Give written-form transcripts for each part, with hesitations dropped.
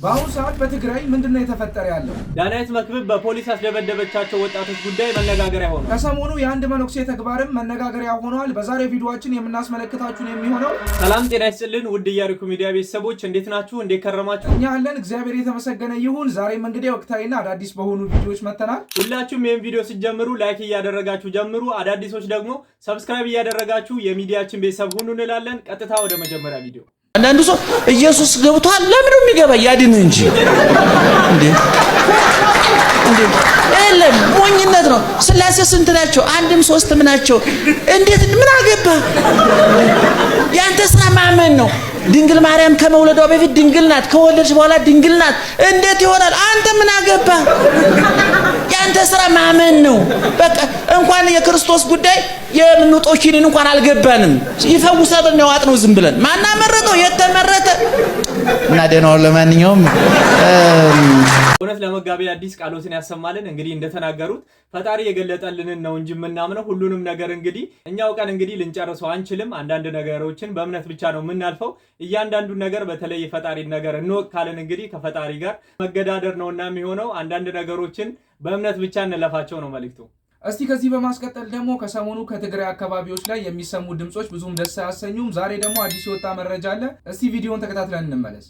በአሁኑ ሰዓት በትግራይ ምንድነው የተፈጠረ ያለው? ዳናይት መክብብ በፖሊስ አስደበደበቻቸው ወጣቶች ጉዳይ መነጋገሪያ ሆኗል። ከሰሞኑ የአንድ መነኩሴ ተግባርም መነጋገሪያ ሆኗል። በዛሬ ቪዲዮአችን የምናስመለክታችሁ የሚሆነው። ሰላም ጤና ይስጥልን ውድ የኢያሪኮ ሚዲያ ቤተሰቦች እንዴት ናችሁ? እንዴት ከረማችሁ? እኛ አለን እግዚአብሔር የተመሰገነ ይሁን። ዛሬም እንግዲህ ወቅታዊና አዳዲስ በሆኑ ቪዲዮዎች መተናል። ሁላችሁም ይሄን ቪዲዮ ሲጀምሩ ላይክ እያደረጋችሁ ጀምሩ። አዳዲሶች ደግሞ ሰብስክራይብ እያደረጋችሁ የሚዲያችን ቤተሰብ ሁኑ እንላለን። ቀጥታ ወደ መጀመሪያ ቪዲዮ። አንዳንዱ ሰው ኢየሱስ ገብቷል ለምን ነው የሚገባ ያድን እንጂ እንዴ የለም ሞኝነት ነው። ስላሴ ስንት ናቸው? አንድም ሶስትም ናቸው። እንዴት ምን አገባ? ያንተ ስራ ማመን ነው። ድንግል ማርያም ከመውለዷ በፊት ድንግል ናት፣ ከወለደች በኋላ ድንግል ናት። እንዴት ይሆናል? አንተ ምን አገባ? ያንተ ስራ ማመን ነው። በቃ እንኳን የክርስቶስ ጉዳይ የምንጦኪንን እንኳን አልገባንም። ይፈውሳል ነው ያዋጥነው ዝም ብለን ማና መረጠው የተመረጠ እና ደህናው ለማንኛውም እውነት ለመጋቢ አዲስ ቃሎትን ያሰማልን። እንግዲህ እንደተናገሩት ፈጣሪ የገለጠልንን ነው እንጂ የምናምነው ሁሉንም ነገር እንግዲህ እኛው ቀን እንግዲህ ልንጨርሰው አንችልም። አንዳንድ ነገሮችን በእምነት ብቻ ነው የምናልፈው። እያንዳንዱ ነገር በተለይ የፈጣሪ ነገር እንወቅ ካልን እንግዲህ ከፈጣሪ ጋር መገዳደር ነውና የሚሆነው አንዳንድ ነገሮችን በእምነት ብቻ እንለፋቸው ነው መልእክቱ። እስቲ ከዚህ በማስቀጠል ደግሞ ከሰሞኑ ከትግራይ አካባቢዎች ላይ የሚሰሙ ድምጾች ብዙም ደስ አያሰኙም። ዛሬ ደግሞ አዲስ የወጣ መረጃ አለ። እስቲ ቪዲዮን ተከታትለን እንመለስ።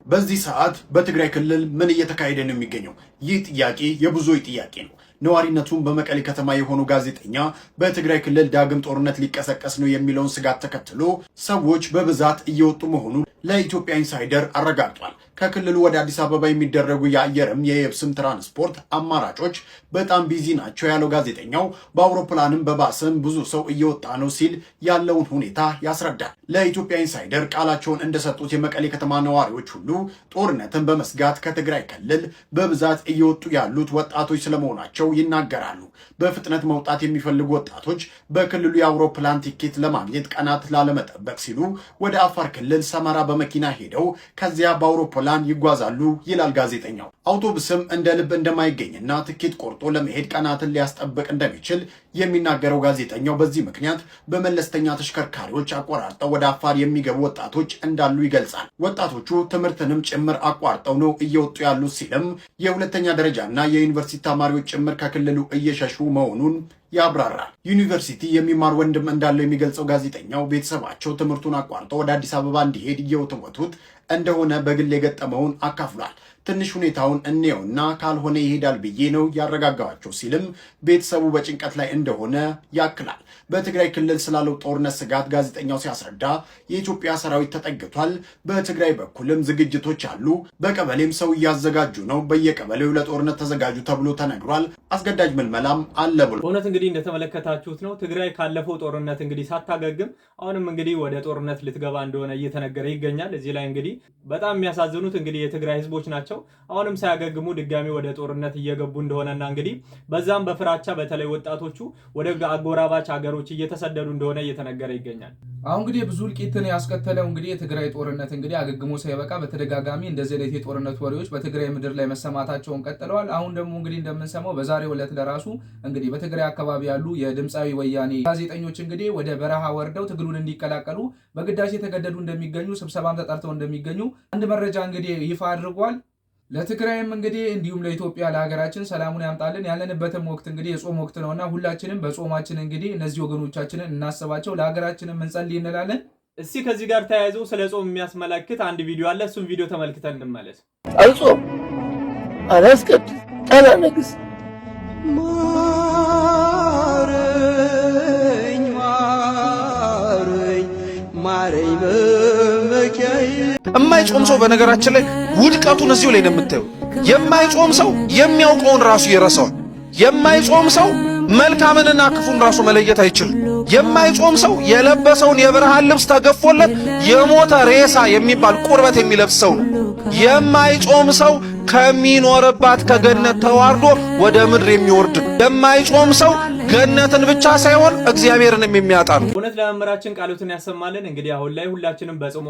በዚህ ሰዓት በትግራይ ክልል ምን እየተካሄደ ነው የሚገኘው? ይህ ጥያቄ የብዙዎች ጥያቄ ነው። ነዋሪነቱን በመቀሌ ከተማ የሆኑ ጋዜጠኛ በትግራይ ክልል ዳግም ጦርነት ሊቀሰቀስ ነው የሚለውን ስጋት ተከትሎ ሰዎች በብዛት እየወጡ መሆኑን ለኢትዮጵያ ኢንሳይደር አረጋግጧል። ከክልሉ ወደ አዲስ አበባ የሚደረጉ የአየርም የየብስም ትራንስፖርት አማራጮች በጣም ቢዚ ናቸው ያለው ጋዜጠኛው በአውሮፕላንም በባስም ብዙ ሰው እየወጣ ነው ሲል ያለውን ሁኔታ ያስረዳል። ለኢትዮጵያ ኢንሳይደር ቃላቸውን እንደሰጡት የመቀሌ ከተማ ነዋሪዎች ሁሉ ጦርነትን በመስጋት ከትግራይ ክልል በብዛት እየወጡ ያሉት ወጣቶች ስለመሆናቸው ይናገራሉ። በፍጥነት መውጣት የሚፈልጉ ወጣቶች በክልሉ የአውሮፕላን ቲኬት ለማግኘት ቀናት ላለመጠበቅ ሲሉ ወደ አፋር ክልል ሰመራ በመኪና ሄደው ከዚያ በአውሮፕላን ይጓዛሉ ይላል ጋዜጠኛው። አውቶቡስም እንደ ልብ እንደማይገኝና ትኬት ቆርጦ ለመሄድ ቀናትን ሊያስጠብቅ እንደሚችል የሚናገረው ጋዜጠኛው በዚህ ምክንያት በመለስተኛ ተሽከርካሪዎች አቋራርጠው ወደ አፋር የሚገቡ ወጣቶች እንዳሉ ይገልጻል። ወጣቶቹ ትምህርትንም ጭምር አቋርጠው ነው እየወጡ ያሉት ሲልም የሁለተኛ ደረጃና የዩኒቨርሲቲ ተማሪዎች ጭምር ከክልሉ እየሸሹ መሆኑን ያብራራል። ዩኒቨርሲቲ የሚማር ወንድም እንዳለው የሚገልጸው ጋዜጠኛው ቤተሰባቸው ትምህርቱን አቋርጠው ወደ አዲስ አበባ እንዲሄድ እየወተወቱት እንደሆነ በግል የገጠመውን አካፍሏል። ትንሽ ሁኔታውን እንየውና ካልሆነ ይሄዳል ብዬ ነው ያረጋጋዋቸው ሲልም ቤተሰቡ በጭንቀት ላይ እንደሆነ ያክላል። በትግራይ ክልል ስላለው ጦርነት ስጋት ጋዜጠኛው ሲያስረዳ የኢትዮጵያ ሰራዊት ተጠግቷል፣ በትግራይ በኩልም ዝግጅቶች አሉ፣ በቀበሌም ሰው እያዘጋጁ ነው፣ በየቀበሌው ለጦርነት ተዘጋጁ ተብሎ ተነግሯል፣ አስገዳጅ ምልመላም አለ ብሎ እውነት እንግዲህ እንደተመለከታችሁት ነው ትግራይ ካለፈው ጦርነት እንግዲህ ሳታገግም አሁንም እንግዲህ ወደ ጦርነት ልትገባ እንደሆነ እየተነገረ ይገኛል። እዚህ ላይ እንግዲህ በጣም የሚያሳዝኑት እንግዲህ የትግራይ ህዝቦች ናቸው። አሁንም ሳያገግሙ ድጋሚ ወደ ጦርነት እየገቡ እንደሆነና እንግዲህ በዛም በፍራቻ በተለይ ወጣቶቹ ወደ አጎራባች ሀገሮች እየተሰደዱ እንደሆነ እየተነገረ ይገኛል። አሁን እንግዲህ ብዙ እልቂትን ያስከተለው እንግዲህ የትግራይ ጦርነት እንግዲህ አገግሞ ሳይበቃ በተደጋጋሚ እንደዚህ አይነት የጦርነት ወሬዎች በትግራይ ምድር ላይ መሰማታቸውን ቀጥለዋል። አሁን ደግሞ እንግዲህ እንደምንሰማው በዛሬው ዕለት ለራሱ እንግዲህ በትግራይ አካባቢ ያሉ የድምፃዊ ወያኔ ጋዜጠኞች እንግዲህ ወደ በረሃ ወርደው ትግሉን እንዲቀላቀሉ በግዳጅ የተገደዱ እንደሚገኙ ስብሰባም ተጠርተው እንደሚገኙ አንድ መረጃ እንግዲህ ይፋ አድርጓል። ለትግራይም እንግዲህ እንዲሁም ለኢትዮጵያ ለሀገራችን ሰላሙን ያምጣልን። ያለንበትም ወቅት እንግዲህ የጾም ወቅት ነውና ሁላችንም በጾማችን እንግዲህ እነዚህ ወገኖቻችንን እናስባቸው፣ ለሀገራችንም እንጸልይ እንላለን። እስቲ ከዚህ ጋር ተያይዞ ስለ ጾም የሚያስመለክት አንድ ቪዲዮ አለ። እሱም ቪዲዮ ተመልክተን እንመለስ። አልጾም አላስቀድስ አላነግስ ማረኝ ማረኝ ማረኝ መመኪያዬ። የማይጾም ሰው በነገራችን ላይ ውድቀቱን እዚሁ ላይ ነው የምታየው። የማይጾም ሰው የሚያውቀውን ራሱ ይረሳዋል። የማይጾም ሰው መልካምንና ክፉን ራሱ መለየት አይችልም። የማይጾም ሰው የለበሰውን የብርሃን ልብስ ተገፎለት የሞተ ሬሳ የሚባል ቁርበት የሚለብስ ሰው ነው። የማይጾም ሰው ከሚኖርባት ከገነት ተዋርዶ ወደ ምድር የሚወርድ። የማይጾም ሰው ገነትን ብቻ ሳይሆን እግዚአብሔርንም የሚያጣ ነው። እውነት ለመምህራችን ቃሎትን ያሰማልን። እንግዲህ አሁን ላይ ሁላችንም በጾም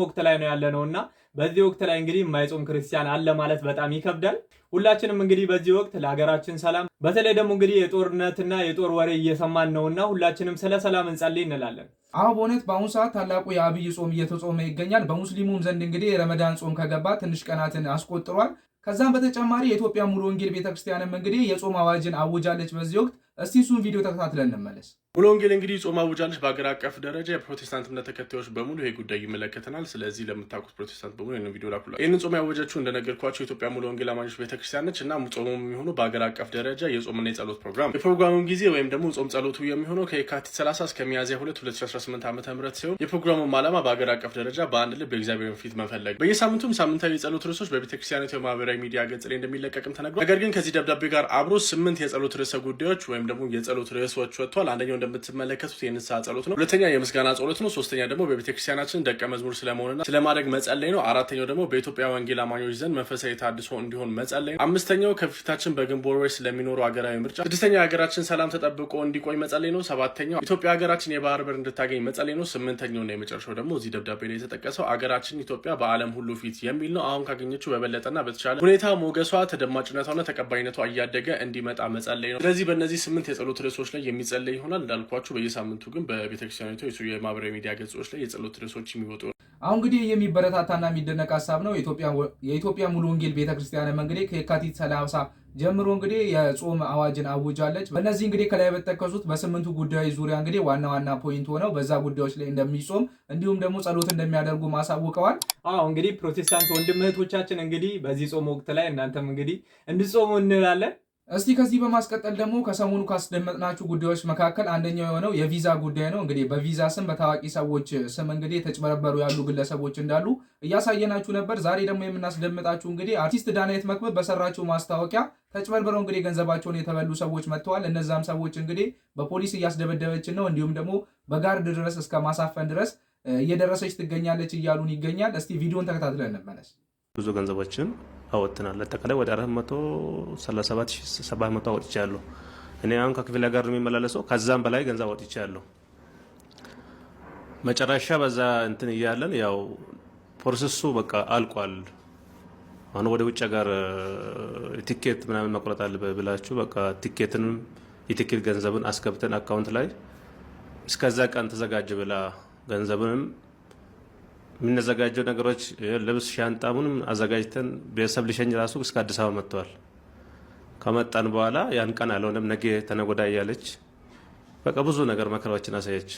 ወቅት ላይ ነው ያለነውና በዚህ ወቅት ላይ እንግዲህ የማይጾም ክርስቲያን አለ ማለት በጣም ይከብዳል። ሁላችንም እንግዲህ በዚህ ወቅት ለሀገራችን ሰላም፣ በተለይ ደግሞ እንግዲህ የጦርነትና የጦር ወሬ እየሰማን ነውና ሁላችንም ስለ ሰላም እንጸልይ እንላለን። አዎ በእውነት በአሁኑ ሰዓት ታላቁ የአብይ ጾም እየተጾመ ይገኛል። በሙስሊሙም ዘንድ እንግዲህ የረመዳን ጾም ከገባ ትንሽ ቀናትን አስቆጥሯል። ከዛም በተጨማሪ የኢትዮጵያ ሙሉ ወንጌል ቤተክርስቲያንም እንግዲህ የጾም አዋጅን አውጃለች በዚህ ወቅት። እስቲ እሱን ቪዲዮ ተከታትለን እንመለስ። ሙሉ ወንጌል እንግዲህ ጾም አውጃለች በአገር አቀፍ ደረጃ። የፕሮቴስታንት እምነት ተከታዮች በሙሉ ይሄ ጉዳይ ይመለከተናል። ስለዚህ ለምታውቁት ፕሮቴስታንት በሙሉ ይህንን ቪዲዮ ላኩላችሁ። ይህንን ጾም ያወጀችው እንደነገርኳቸው የኢትዮጵያ ሙሉ ወንጌል አማኞች ቤተክርስቲያን ነች እና ጾሙ የሚሆነው በአገር አቀፍ ደረጃ የጾምና የጸሎት ፕሮግራም። የፕሮግራሙም ጊዜ ወይም ደግሞ ጾም ጸሎቱ የሚሆነው ከየካቲት 30 እስከ ሚያዝያ 2 2018 ዓ.ም ሲሆን የፕሮግራሙም ዓላማ በአገር አቀፍ ደረጃ በአንድ ልብ በእግዚአብሔር ፊት መፈለግ። በየሳምንቱም ሳምንታዊ የጸሎት ርዕሶች በቤተክርስቲያኒቱ የማህበራዊ ሚዲያ ገጽ ላይ እንደሚለቀቅም ተነግሯል። ነገር ግን ከዚህ ደብዳቤ ጋር አብሮ 8 የጸሎት ርዕሰ ጉዳዮች ወይም ደግሞ የጸሎት ርዕሶች ወጥቷል። አንደኛው እንደምትመለከቱት የንስሐ ጸሎት ነው። ሁለተኛ የምስጋና ጸሎት ነው። ሶስተኛ ደግሞ በቤተክርስቲያናችን ደቀ መዝሙር ስለመሆንና ስለማድረግ መጸለይ ነው። አራተኛው ደግሞ በኢትዮጵያ ወንጌል አማኞች ዘንድ መንፈሳዊ ታድሶ እንዲሆን መጸለይ ነው። አምስተኛው ከፊታችን በግንቦት ወር ስለሚኖሩ ሀገራዊ ምርጫ። ስድስተኛው የሀገራችን ሰላም ተጠብቆ እንዲቆይ መጸለይ ነው። ሰባተኛው ኢትዮጵያ ሀገራችን የባህር በር እንድታገኝ መጸለይ ነው። ስምንተኛውና የመጨረሻው ደግሞ እዚህ ደብዳቤ ላይ የተጠቀሰው ሀገራችን ኢትዮጵያ በዓለም ሁሉ ፊት የሚል ነው። አሁን ካገኘችው በበለጠና በተሻለ ሁኔታ ሞገሷ፣ ተደማጭነቷና ተቀባይነቷ እያደገ እንዲመጣ መጸለይ ነው። ስለዚህ በእነዚህ 8 የጸሎት ርዕሶች ላይ የሚጸለይ ይሆናል። እንዳልኳችሁ በየሳምንቱ ግን በቤተክርስቲያኒቱ የማህበራዊ ሚዲያ ገጾች ላይ የጸሎት ርዕሶች የሚወጡ ነው። አሁን እንግዲህ የሚበረታታና የሚደነቅ ሀሳብ ነው። የኢትዮጵያ ሙሉ ወንጌል ቤተክርስቲያንም እንግዲህ ከየካቲት 30 ጀምሮ እንግዲህ የጾም አዋጅን አውጃለች። በእነዚህ እንግዲህ ከላይ በተጠቀሱት በ8ቱ ጉዳዮች ዙሪያ እንግዲህ ዋና ዋና ፖይንት ሆነው በዛ ጉዳዮች ላይ እንደሚጾም እንዲሁም ደግሞ ጸሎት እንደሚያደርጉ ማሳውቀዋል። እንግዲህ ፕሮቴስታንት ወንድም እህቶቻችን እንግዲህ በዚህ ጾም ወቅት ላይ እናንተም እንግዲህ እንድጾሙ እንላለን። እስቲ ከዚህ በማስቀጠል ደግሞ ከሰሞኑ ካስደመጥናችሁ ጉዳዮች መካከል አንደኛው የሆነው የቪዛ ጉዳይ ነው። እንግዲህ በቪዛ ስም በታዋቂ ሰዎች ስም እንግዲህ የተጭበረበሩ ያሉ ግለሰቦች እንዳሉ እያሳየናችሁ ነበር። ዛሬ ደግሞ የምናስደምጣችሁ እንግዲህ አርቲስት ዳናይት መክብብ በሰራችው ማስታወቂያ ተጭበርበረው እንግዲህ ገንዘባቸውን የተበሉ ሰዎች መጥተዋል። እነዛም ሰዎች እንግዲህ በፖሊስ እያስደበደበችን ነው፣ እንዲሁም ደግሞ በጋርድ ድረስ እስከ ማሳፈን ድረስ እየደረሰች ትገኛለች እያሉን ይገኛል። እስቲ ቪዲዮን ተከታትለን እንመለስ። ብዙ ገንዘቦችን አወጥናል። አጠቃላይ ወደ 437,700 አወጥቻለሁ። እኔ አሁን ከክፍለ ሀገር የሚመላለሰው ከዛም በላይ ገንዘብ አወጥቻለሁ። መጨረሻ በዛ እንትን እያለን ያው ፕሮሰሱ በቃ አልቋል። አሁን ወደ ውጭ ሀገር ቲኬት ምናምን መቁረጥ አለበት ብላችሁ በቃ ቲኬትንም የቲኬት ገንዘብን አስገብተን አካውንት ላይ እስከዛ ቀን ተዘጋጀ ብላ ገንዘብንም የምንዘጋጀው ነገሮች ልብስ፣ ሻንጣ ምንም አዘጋጅተን ቤተሰብ ልሸኝ ራሱ እስከ አዲስ አበባ መጥተዋል። ከመጣን በኋላ ያን ቀን አልሆነም ነገ ተነጎዳ እያለች በቃ ብዙ ነገር መከራዎችን አሳየች።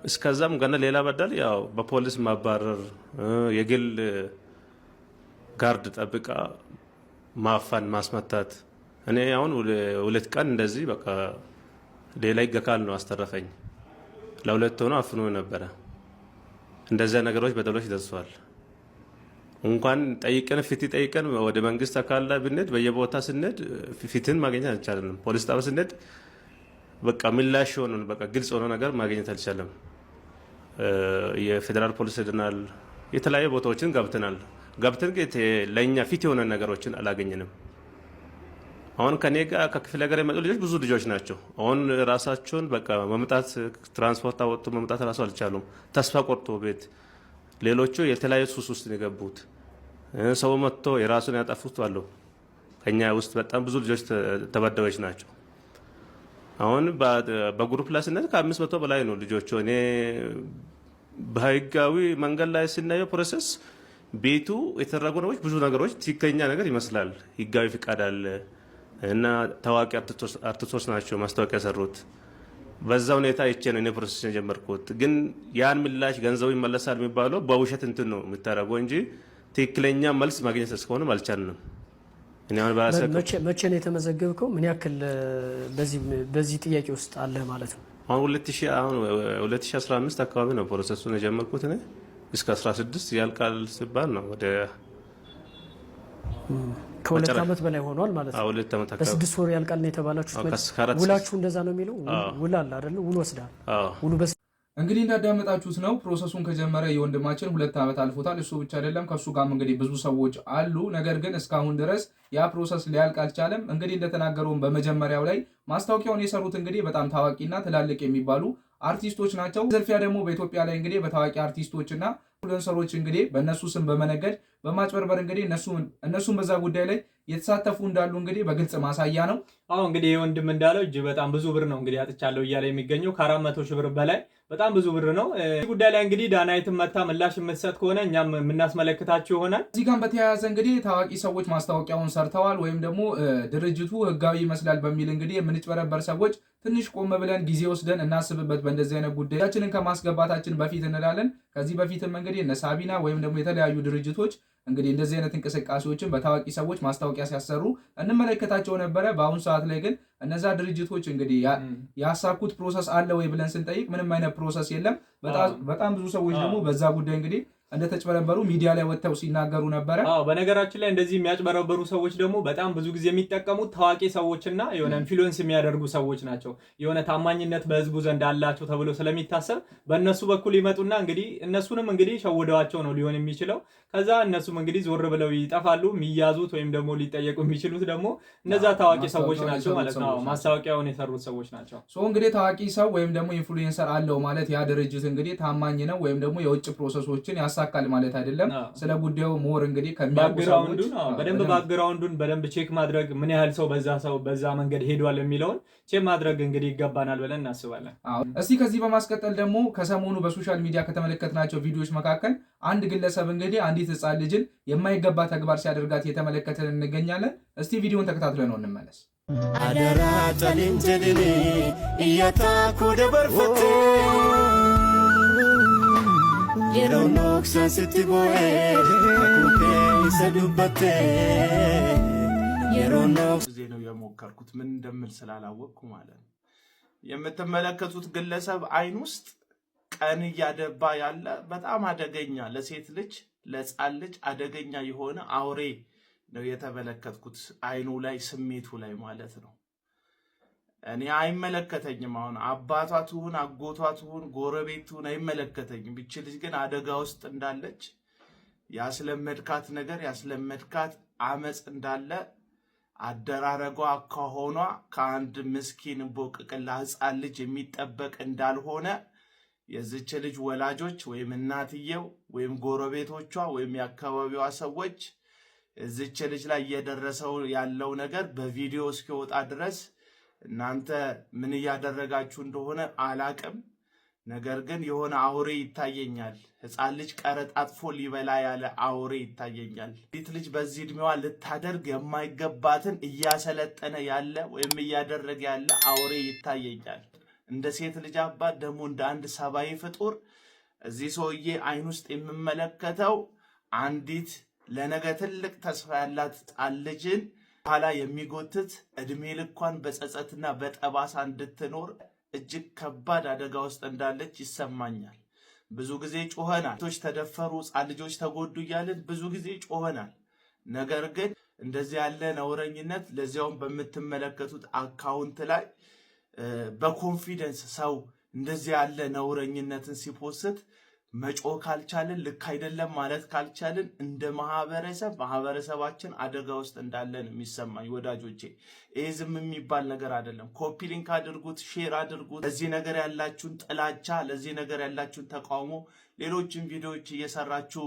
እስከዛም ገና ሌላ በደል ያው በፖሊስ ማባረር፣ የግል ጋርድ ጠብቃ ማፋን፣ ማስመታት። እኔ አሁን 2 ቀን እንደዚህ በቃ ሌላ ይገካል ነው አስተረፈኝ። ለ2 ሆኖ አፍኖ ነበረ። እንደዚያ ነገሮች በደሎች ደርሰዋል። እንኳን ጠይቀን ፊት ጠይቀን ወደ መንግስት አካል ላይ ብንሄድ በየቦታ ስንሄድ ፊትን ማግኘት አልቻለም። ፖሊስ ጣቢያ ስንሄድ በቃ ምላሽ ሆነ በቃ ግልጽ ሆነ ነገር ማግኘት አልቻለም። የፌዴራል ፖሊስ ሄደናል። የተለያዩ ቦታዎችን ገብተን ለእኛ ፊት የሆነ ነገሮችን አላገኘንም። አሁን ከኔ ጋር ከክፍለ ሀገር የመጡ ልጆች ብዙ ልጆች ናቸው። አሁን ራሳቸውን በቃ መምጣት ትራንስፖርት አወጡ መምጣት ራሱ አልቻሉም። ተስፋ ቆርጦ ቤት ሌሎቹ የተለያዩ ሱስ ውስጥ የገቡት ሰው መጥቶ የራሱን ያጠፉት አሉ። ከኛ ውስጥ በጣም ብዙ ልጆች ተበዳዮች ናቸው። አሁን በግሩፕ ላይ ስንል ከ500 በላይ ነው ልጆቹ። እኔ በህጋዊ መንገድ ላይ ስናየው ፕሮሰስ ቤቱ የተደረጉ ነገሮች ብዙ ነገሮች ትክክለኛ ነገር ይመስላል። ህጋዊ ፍቃድ አለ እና ታዋቂ አርቲስቶች ናቸው ማስታወቂያ የሰሩት። በዛ ሁኔታ ይቼ ነው እኔ ፕሮሰስ የጀመርኩት። ግን ያን ምላሽ ገንዘቡ ይመለሳል የሚባለው በውሸት እንትን ነው የምታደርገው እንጂ ትክክለኛ መልስ ማግኘት እስከሆነም አልቻልንም። መቼ ነው የተመዘገብከው? ምን ያክል በዚህ ጥያቄ ውስጥ አለ ማለት ነው? አሁን 2015 አካባቢ ነው ፕሮሰሱን የጀመርኩት እኔ። እስከ 16 ያልቃል ሲባል ነው ወደ ከ2 ዓመት በላይ ሆኗል ማለት ነው። 2 ዓመት አካባቢ በ6 ወር ያልቃል ነው የተባላችሁት። ውላችሁ እንደዛ ነው የሚለው? ውል አለ አይደል? ውል ወስዳል። ውሉ እንግዲህ እንዳዳመጣችሁት ነው። ፕሮሰሱን ከጀመረ የወንድማችን 2 ዓመት አልፎታል። እሱ ብቻ አይደለም ከሱ ጋርም እንግዲህ ብዙ ሰዎች አሉ። ነገር ግን እስካሁን ድረስ ያ ፕሮሰስ ሊያልቅ አልቻለም። እንግዲህ እንደተናገረውም በመጀመሪያው ላይ ማስታወቂያውን የሰሩት እንግዲህ በጣም ታዋቂና ትላልቅ የሚባሉ አርቲስቶች ናቸው። ዝርፊያ ደግሞ በኢትዮጵያ ላይ እንግዲህ በታዋቂ አርቲስቶችና ኢንፍሉዌንሰሮች እንግዲህ በእነሱ ስም በመነገድ በማጭበርበር እንግዲህ እነሱም በዛ ጉዳይ ላይ የተሳተፉ እንዳሉ እንግዲህ በግልጽ ማሳያ ነው። አዎ እንግዲህ የወንድም እንዳለው እጅግ በጣም ብዙ ብር ነው እንግዲህ አጥቻለሁ እያለ የሚገኘው ከ400 ሺህ ብር በላይ በጣም ብዙ ብር ነው። እዚህ ጉዳይ ላይ እንግዲህ ዳናይትን መታ ምላሽ የምትሰጥ ከሆነ እኛም የምናስመለክታችሁ ይሆናል። እዚህ ጋር በተያያዘ እንግዲህ ታዋቂ ሰዎች ማስታወቂያውን ሰርተዋል ወይም ደግሞ ድርጅቱ ህጋዊ ይመስላል በሚል እንግዲህ የምንጭበረበር ሰዎች ትንሽ ቆም ብለን ጊዜ ወስደን እናስብበት በእንደዚህ አይነት ጉዳያችንን ከማስገባታችን በፊት እንላለን። ከዚህ በፊትም እንግዲህ እነ ሳቢና ወይም ደግሞ የተለያዩ ድርጅቶች እንግዲህ እንደዚህ አይነት እንቅስቃሴዎችን በታዋቂ ሰዎች ማስታወቂያ ሲያሰሩ እንመለከታቸው ነበረ። በአሁኑ ሰዓት ላይ ግን እነዛ ድርጅቶች እንግዲህ ያሳኩት ፕሮሰስ አለ ወይ ብለን ስንጠይቅ ምንም አይነት ፕሮሰስ የለም። በጣም ብዙ ሰዎች ደግሞ በዛ ጉዳይ እንግዲህ እንደተጭበረበሩ ሚዲያ ላይ ወጥተው ሲናገሩ ነበረ። በነገራችን ላይ እንደዚህ የሚያጭበረበሩ ሰዎች ደግሞ በጣም ብዙ ጊዜ የሚጠቀሙት ታዋቂ ሰዎችና የሆነ ኢንፍሉዌንስ የሚያደርጉ ሰዎች ናቸው። የሆነ ታማኝነት በህዝቡ ዘንድ አላቸው ተብሎ ስለሚታሰብ በእነሱ በኩል ይመጡና እንግዲህ እነሱንም እንግዲህ ሸውደዋቸው ነው ሊሆን የሚችለው። ከዛ እነሱም እንግዲህ ዞር ብለው ይጠፋሉ። የሚያዙት ወይም ደግሞ ሊጠየቁ የሚችሉት ደግሞ እነዛ ታዋቂ ሰዎች ናቸው ማለት ነው። ማስታወቂያውን የሰሩት ሰዎች ናቸው። እንግዲህ ታዋቂ ሰው ወይም ደግሞ ኢንፍሉዌንሰር አለው ማለት ያ ድርጅት እንግዲህ ታማኝ ነው ወይም ደግሞ የውጭ ፕሮሰሶችን ያሳካል ማለት አይደለም። ስለ ጉዳዩ ሞር እንግዲህ በደንብ ባክግራውንዱን በደንብ ቼክ ማድረግ ምን ያህል ሰው በዛ መንገድ ሄዷል የሚለውን ቼክ ማድረግ እንግዲህ ይገባናል ብለን እናስባለን። እስቲ ከዚህ በማስቀጠል ደግሞ ከሰሞኑ በሶሻል ሚዲያ ከተመለከትናቸው ቪዲዮዎች መካከል አንድ ግለሰብ እንግዲህ አንዲት ህፃን ልጅን የማይገባ ተግባር ሲያደርጋት የተመለከተን እንገኛለን። እስቲ ቪዲዮን ተከታትለን ነው እንመለስ። አደራ ጠሊንጀድኒ እያታኩ ደበርፈቴ የሮኖክሳ ስትቦኤ ኩፔ ይሰዱበቴ የሮኖክስ ጊዜ ነው የሞከርኩት ምን እንደምል ስላላወቅኩ ማለት ነው። የምትመለከቱት ግለሰብ አይን ውስጥ ቀን እያደባ ያለ በጣም አደገኛ ለሴት ልጅ ለህፃን ልጅ አደገኛ የሆነ አውሬ ነው የተመለከትኩት። አይኑ ላይ ስሜቱ ላይ ማለት ነው። እኔ አይመለከተኝም። አሁን አባቷ ትሁን አጎቷ ትሁን ጎረቤት ትሁን አይመለከተኝም። ብቻ ልጅ ግን አደጋ ውስጥ እንዳለች ያስለመድካት ነገር ያስለመድካት አመጽ እንዳለ አደራረጓ ከሆኗ ከአንድ ምስኪን ቦቅቅላ ህፃን ልጅ የሚጠበቅ እንዳልሆነ የዚች ልጅ ወላጆች ወይም እናትየው ወይም ጎረቤቶቿ ወይም የአካባቢዋ ሰዎች እዚች ልጅ ላይ እየደረሰው ያለው ነገር በቪዲዮ እስኪወጣ ድረስ እናንተ ምን እያደረጋችሁ እንደሆነ አላቅም። ነገር ግን የሆነ አውሬ ይታየኛል። ህፃን ልጅ ቀረጣጥፎ ሊበላ ያለ አውሬ ይታየኛል። ሴት ልጅ በዚህ እድሜዋ ልታደርግ የማይገባትን እያሰለጠነ ያለ ወይም እያደረገ ያለ አውሬ ይታየኛል። እንደ ሴት ልጅ አባት ደግሞ እንደ አንድ ሰብአዊ ፍጡር እዚህ ሰውዬ አይን ውስጥ የምመለከተው አንዲት ለነገ ትልቅ ተስፋ ያላት ህፃን ልጅን ኋላ የሚጎትት እድሜ ልኳን በጸጸትና በጠባሳ እንድትኖር እጅግ ከባድ አደጋ ውስጥ እንዳለች ይሰማኛል። ብዙ ጊዜ ጮኸናል። ሴቶች ተደፈሩ፣ ህፃን ልጆች ተጎዱ እያልን ብዙ ጊዜ ጮኸናል። ነገር ግን እንደዚህ ያለ ነውረኝነት ለዚያውም በምትመለከቱት አካውንት ላይ በኮንፊደንስ ሰው እንደዚህ ያለ ነውረኝነትን ሲፖስት መጮህ ካልቻልን ልክ አይደለም ማለት ካልቻልን እንደ ማህበረሰባችን አደጋ ውስጥ እንዳለን የሚሰማኝ ወዳጆቼ። ይሄ ዝም የሚባል ነገር አይደለም። ኮፒ ሊንክ አድርጉት፣ ሼር አድርጉት። ለዚህ ነገር ያላችሁን ጥላቻ፣ ለዚህ ነገር ያላችሁን ተቃውሞ ሌሎችን ቪዲዮዎች እየሰራችሁ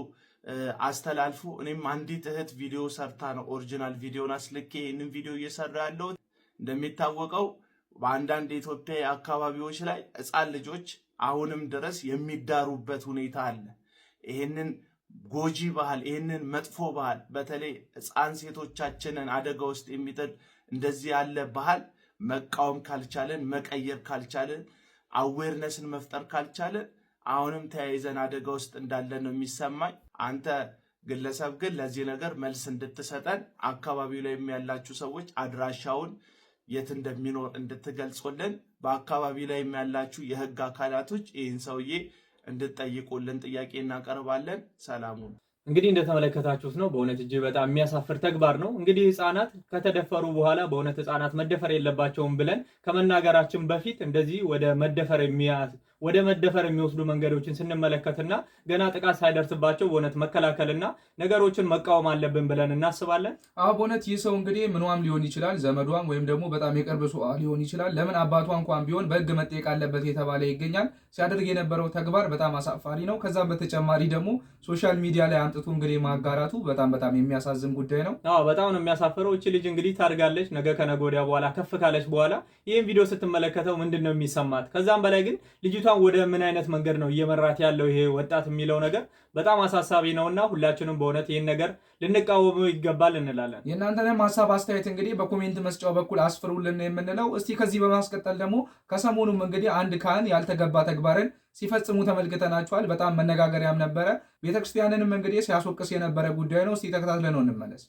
አስተላልፉ። እኔም አንዲት እህት ቪዲዮ ሰርታ ነው ኦሪጂናል ቪዲዮን አስልኬ ይህንን ቪዲዮ እየሰራ ያለሁት። እንደሚታወቀው በአንዳንድ የኢትዮጵያ አካባቢዎች ላይ ህፃን ልጆች አሁንም ድረስ የሚዳሩበት ሁኔታ አለ። ይህንን ጎጂ ባህል፣ ይህንን መጥፎ ባህል በተለይ ህፃን ሴቶቻችንን አደጋ ውስጥ የሚጥል እንደዚህ ያለ ባህል መቃወም ካልቻለን፣ መቀየር ካልቻለን፣ አዌርነስን መፍጠር ካልቻለን አሁንም ተያይዘን አደጋ ውስጥ እንዳለን ነው የሚሰማኝ። አንተ ግለሰብ ግን ለዚህ ነገር መልስ እንድትሰጠን አካባቢው ላይ ያላችሁ ሰዎች አድራሻውን የት እንደሚኖር እንድትገልጹልን፣ በአካባቢ ላይ ያላችሁ የህግ አካላቶች ይህን ሰውዬ እንድትጠይቁልን ጥያቄ እናቀርባለን። ሰላሙ እንግዲህ እንደተመለከታችሁት ነው። በእውነት እጅግ በጣም የሚያሳፍር ተግባር ነው። እንግዲህ ህፃናት ከተደፈሩ በኋላ በእውነት ህፃናት መደፈር የለባቸውም ብለን ከመናገራችን በፊት እንደዚህ ወደ መደፈር ወደ መደፈር የሚወስዱ መንገዶችን ስንመለከትና ገና ጥቃት ሳይደርስባቸው በእውነት መከላከልና ነገሮችን መቃወም አለብን ብለን እናስባለን። በእውነት ይህ ሰው እንግዲህ ምኗም ሊሆን ይችላል፣ ዘመዷም ወይም ደግሞ በጣም የቅርብ ሰው ሊሆን ይችላል። ለምን አባቷ እንኳን ቢሆን በህግ መጠየቅ አለበት የተባለ ይገኛል። ሲያደርግ የነበረው ተግባር በጣም አሳፋሪ ነው። ከዛም በተጨማሪ ደግሞ ሶሻል ሚዲያ ላይ አምጥቶ እንግዲህ ማጋራቱ በጣም የሚያሳዝን ጉዳይ ነው። በጣም ነው የሚያሳፍረው። እቺ ልጅ እንግዲህ ታድጋለች። ነገ ከነገ ወዲያ በኋላ ከፍ ካለች በኋላ ይህን ቪዲዮ ስትመለከተው ምንድነው የሚሰማት? ከዛም በላይ ግን ልጅቷን ወደ ምን አይነት መንገድ ነው እየመራት ያለው ይሄ ወጣት የሚለው ነገር በጣም አሳሳቢ ነውና ሁላችንም በእውነት ይህን ነገር ልንቃወመው ይገባል እንላለን። የእናንተንም ሀሳብ አስተያየት እንግዲህ በኮሜንት መስጫው በኩል አስፍሩልን የምንለው። እስቲ ከዚህ በማስቀጠል ደግሞ ከሰሞኑም እንግዲህ አንድ ካህን ያልተገባ ተግባርን ሲፈጽሙ ተመልክተናቸዋል። በጣም መነጋገሪያም ነበረ። ቤተክርስቲያንንም እንግዲህ ሲያስወቅስ የነበረ ጉዳይ ነው። እስቲ ተከታትለን ነው እንመለስ።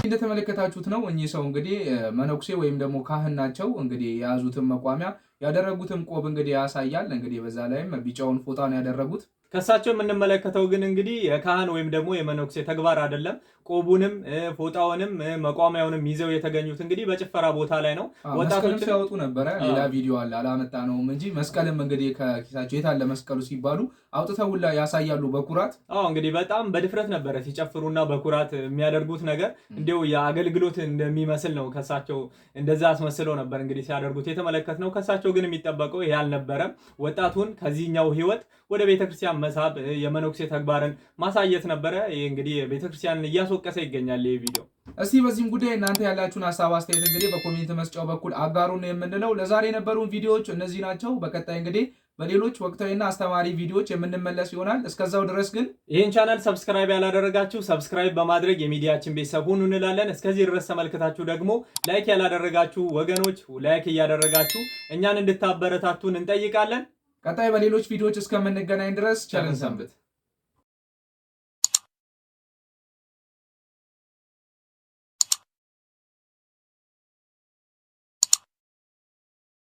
እንደተመለከታችሁት ነው። እኚህ ሰው እንግዲህ መነኩሴ ወይም ደግሞ ካህን ናቸው። እንግዲህ የያዙትን መቋሚያ ያደረጉትም ቆብ እንግዲህ ያሳያል። እንግዲህ በዛ ላይም ቢጫውን ፎጣ ነው ያደረጉት። ከሳቸው የምንመለከተው ግን እንግዲህ የካህን ወይም ደግሞ የመነኩሴ ተግባር አይደለም። ቆቡንም ፎጣውንም መቋሚያውንም ይዘው የተገኙት እንግዲህ በጭፈራ ቦታ ላይ ነው። ወጣቶች ሲያወጡ ነበረ። ሌላ ቪዲዮ አለ አላመጣ ነውም እንጂ መስቀልም እንግዲህ ከኪሳቸው የታለ መስቀሉ ሲባሉ አውጥተውላ ያሳያሉ በኩራት። እንግዲህ በጣም በድፍረት ነበረ ሲጨፍሩና በኩራት የሚያደርጉት ነገር እንዲሁ የአገልግሎት እንደሚመስል ነው። ከሳቸው እንደዛ አስመስለው ነበር እንግዲህ ሲያደርጉት የተመለከትነው። ከሳቸው ግን የሚጠበቀው ይሄ አልነበረም። ወጣቱን ከዚህኛው ህይወት ወደ ቤተክርስቲያን መሳብ የመነኩሴ ተግባርን ማሳየት ነበረ። ይሄ እንግዲህ ቤተክርስቲያንን እያስወቀሰ ይገኛል ይሄ ቪዲዮ። እስቲ በዚህም ጉዳይ እናንተ ያላችሁን ሀሳብ አስተያየት እንግዲህ በኮሜንት መስጫው በኩል አጋሩን የምንለው። ለዛሬ የነበሩን ቪዲዮዎች እነዚህ ናቸው። በቀጣይ እንግዲህ በሌሎች ወቅታዊና አስተማሪ ቪዲዮዎች የምንመለስ ይሆናል። እስከዛው ድረስ ግን ይህን ቻናል ሰብስክራይብ ያላደረጋችሁ ሰብስክራይብ በማድረግ የሚዲያችን ቤተሰብ ሁኑ እንላለን። እስከዚህ ድረስ ተመልክታችሁ ደግሞ ላይክ ያላደረጋችሁ ወገኖች ላይክ እያደረጋችሁ እኛን እንድታበረታቱን እንጠይቃለን። ቀጣይ በሌሎች ቪዲዮዎች እስከምንገናኝ ድረስ ቸርን ሰንብት።